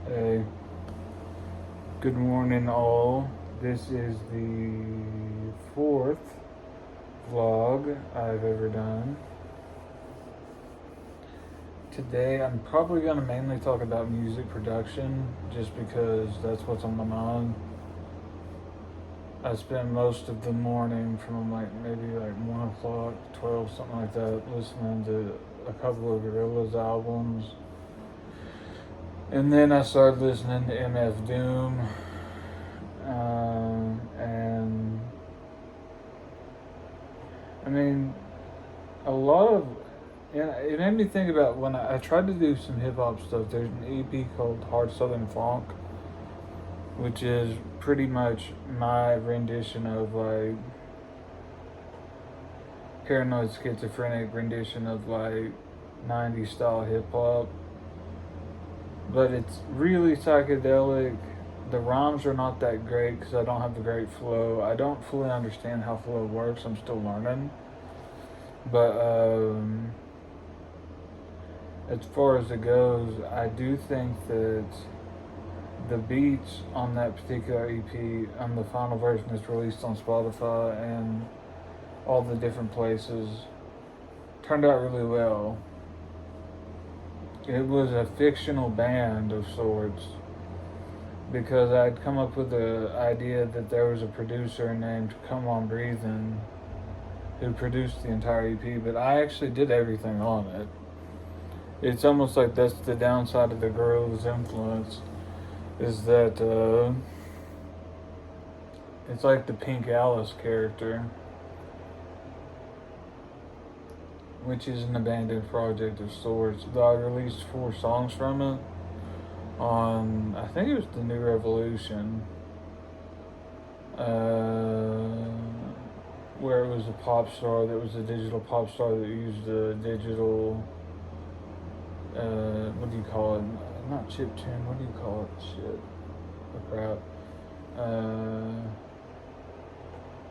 Hey, good morning, all. This is the fourth vlog I've ever done. Today, I'm probably going to mainly talk about music production just because that's what's on my mind. I spent most of the morning from maybe 1 o'clock, 12, something like that, listening to a couple of Gorillaz albums. And then I started listening to MF Doom. And I mean, a lot of it made me think about when I tried to do some hip hop stuff. There's an EP called Hard Southern Funk, which is pretty much my rendition of paranoid schizophrenic rendition of 90s style hip hop. But it's really psychedelic. The rhymes are not that great because I don't have the great flow. I don't fully understand how flow works. I'm still learning. But as far as it goes, I do think that the beats on that particular EP, on the final version that's released on Spotify and all the different places, turned out really well. It was a fictional band of sorts because I'd come up with the idea that there was a producer named Come On Breathin' who produced the entire EP, but I actually did everything on it. It's almost like that's the downside of the Gorillaz influence, is that it's like the Pink Alice character, which is an abandoned project of sorts. I released 4 songs from it on, I think it was the New Revolution, where it was a pop star that was a digital pop star that used a digital, what do you call it? Not chip tune, what do you call it? Shit. Crap.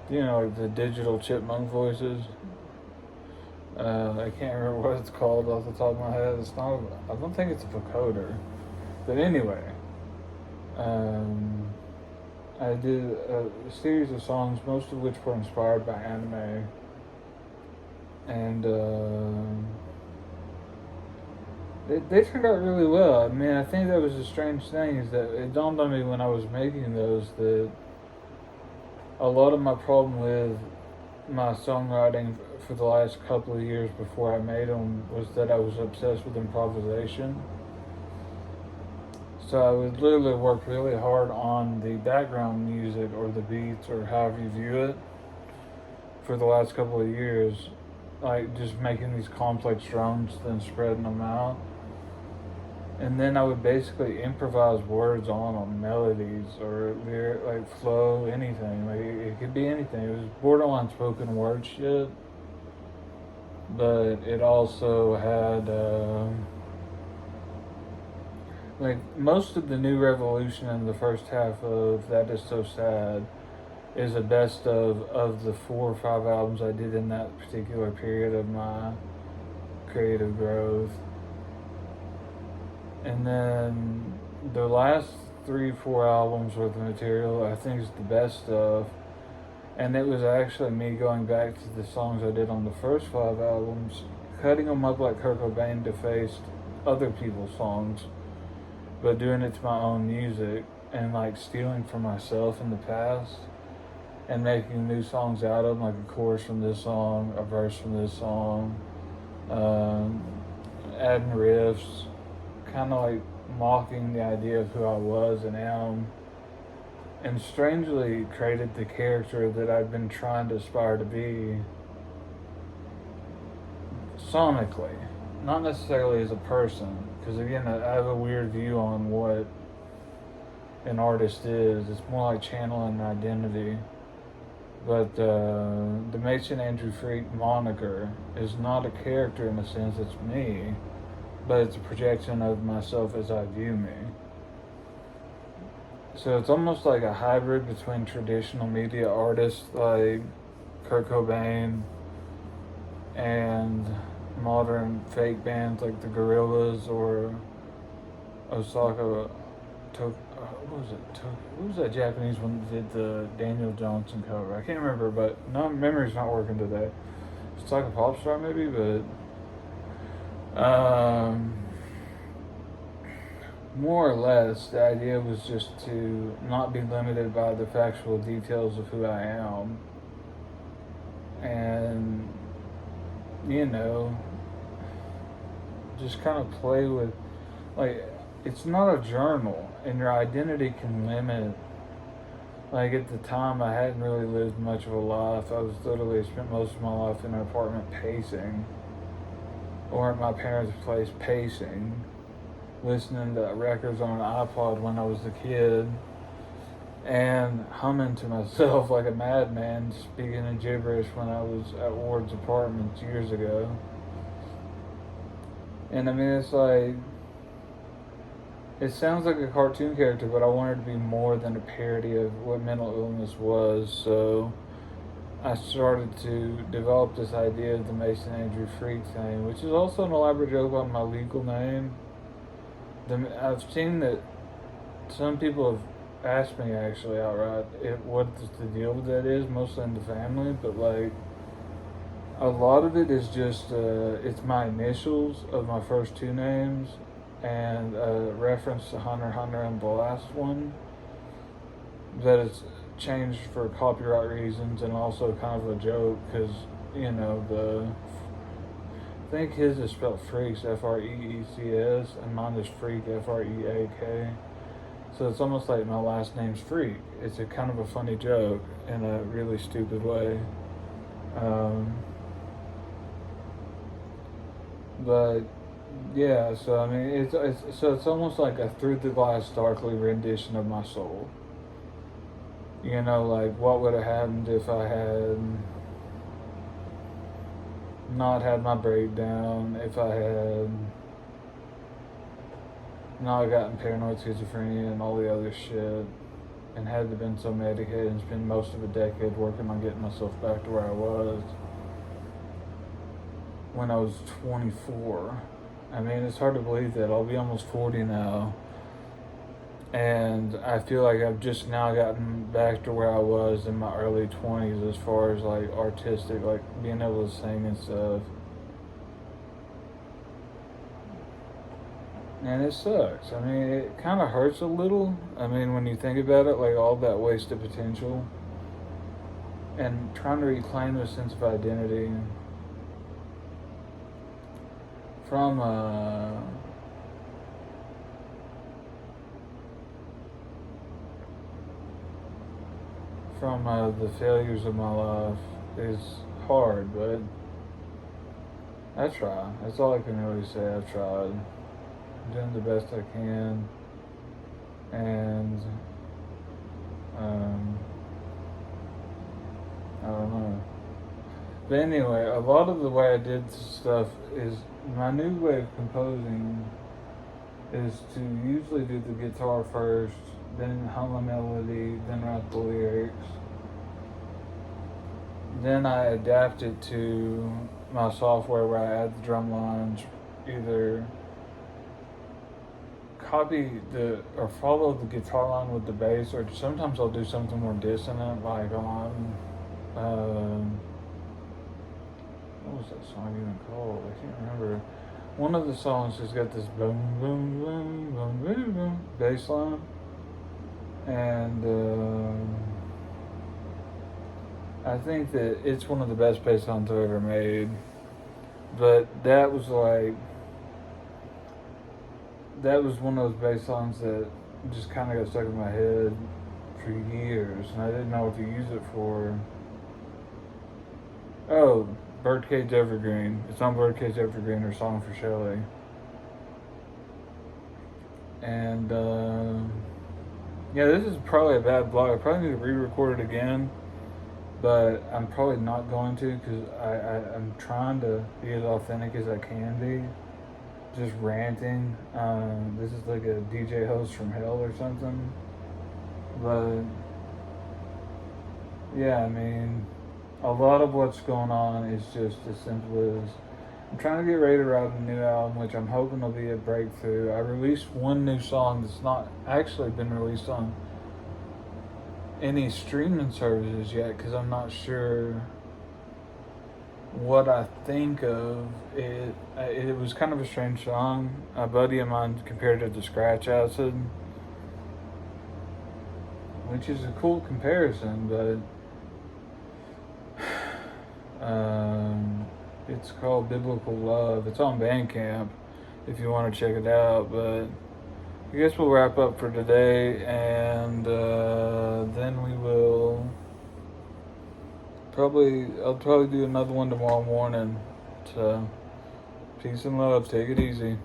Like the digital chipmunk voices. I can't remember what it's called off the top of my head. I don't think it's a vocoder. But anyway, I did a series of songs, most of which were inspired by anime. And they turned out really well. I mean, I think that was a strange thing, is that it dawned on me when I was making those that a lot of my problem with my songwriting for the last couple of years before I made them was that I was obsessed with improvisation. So I would literally work really hard on the background music or the beats or however you view it for the last couple of years, like just making these complex drums, then spreading them out. And then I would basically improvise words on them, melodies or flow, anything. Like it could be anything. It was borderline spoken word shit, but it also had most of the New Revolution in the first half of That Is So Sad is a best of the 4 or 5 albums I did in that particular period of my creative growth. And then the last 3-4 albums worth of material I think is the best stuff. And it was actually me going back to the songs I did on the first 5 albums, cutting them up like Kurt Cobain defaced other people's songs, but doing it to my own music and stealing from myself in the past and making new songs out of them, like a chorus from this song, a verse from this song, adding riffs, kind of mocking the idea of who I was and am, and strangely created the character that I've been trying to aspire to be sonically, not necessarily as a person, because again, I have a weird view on what an artist is. It's more like channeling an identity. But the Mason Andrew Freak moniker is not a character in a sense, it's me, but it's a projection of myself as I view me. So it's almost like a hybrid between traditional media artists like Kurt Cobain and modern fake bands like the Gorillaz or Osaka what was it? What was that Japanese one that did the Daniel Johnson cover? I can't remember, but memory's not working today. It's like a pop star maybe, but more or less the idea was just to not be limited by the factual details of who I am, and just kind of play with, like, it's not a journal, and your identity can limit. Like, at the time, I hadn't really lived much of a life. I was literally spent most of my life in an apartment pacing, or at my parents' place pacing, listening to records on an iPod when I was a kid, and humming to myself like a madman, speaking in gibberish when I was at Ward's Apartments years ago. And I mean, it's like, it sounds like a cartoon character, but I wanted to be more than a parody of what mental illness was. So I started to develop this idea of the Mason Andrew Freak thing, which is also an elaborate joke on my legal name. I've seen that some people have asked me actually outright what the deal with that is, mostly in the family, but like, a lot of it is just, it's my initials of my first two names, and a reference to Hunter x Hunter and the last one, that it's changed for copyright reasons, and also kind of a joke, because, I think his is spelled Freaks, Freecs, and mine is Freak, Freak. So it's almost like my last name's Freak. It's a kind of a funny joke in a really stupid way. But yeah, so I mean, it's almost like a through the glass darkly rendition of my soul. Like, what would have happened if I had not had my breakdown, if I had not gotten paranoid schizophrenia and all the other shit, and had to been so medicated and spend most of a decade working on getting myself back to where I was when I was 24. I mean, it's hard to believe that I'll be almost 40 now, and I feel like I've just now gotten back to where I was in my early 20s as far as like artistic, like being able to sing and stuff. And it sucks. I mean, it kind of hurts a little. I mean, when you think about it, like all that wasted potential, and trying to reclaim a sense of identity from the failures of my life is hard, but I try. That's all I can really say. I've tried. I'm doing the best I can, and I don't know. But anyway, a lot of the way I did stuff is, my new way of composing is to usually do the guitar first, then hum a melody, then write the lyrics. Then I adapt it to my software where I add the drum lines, either copy or follow the guitar line with the bass, or sometimes I'll do something more dissonant, like on, what was that song even called? I can't remember. One of the songs has got this boom, boom, boom, boom, boom, boom bass line, and I think that it's one of the best bass lines I've ever made. But that was one of those bass lines that just kind of got stuck in my head for years, and I didn't know what to use it for. Oh, Birdcage Evergreen. It's on Birdcage Evergreen, or Song for Shelley. And yeah, this is probably a bad vlog. I probably need to re-record it again, but I'm probably not going to, because I'm trying to be as authentic as I can be. Just ranting. This is like a DJ host from hell or something. But yeah, I mean, a lot of what's going on is just as simple as I'm trying to get ready to write a new album, which I'm hoping will be a breakthrough. I released one new song that's not actually been released on any streaming services yet because I'm not sure what I think of it. It was kind of a strange song. A buddy of mine compared it to Scratch Acid, which is a cool comparison, but it's called Biblical Love. It's on Bandcamp if you want to check it out, but I guess we'll wrap up for today, and then we will I'll probably do another one tomorrow morning. So, peace and love. Take it easy.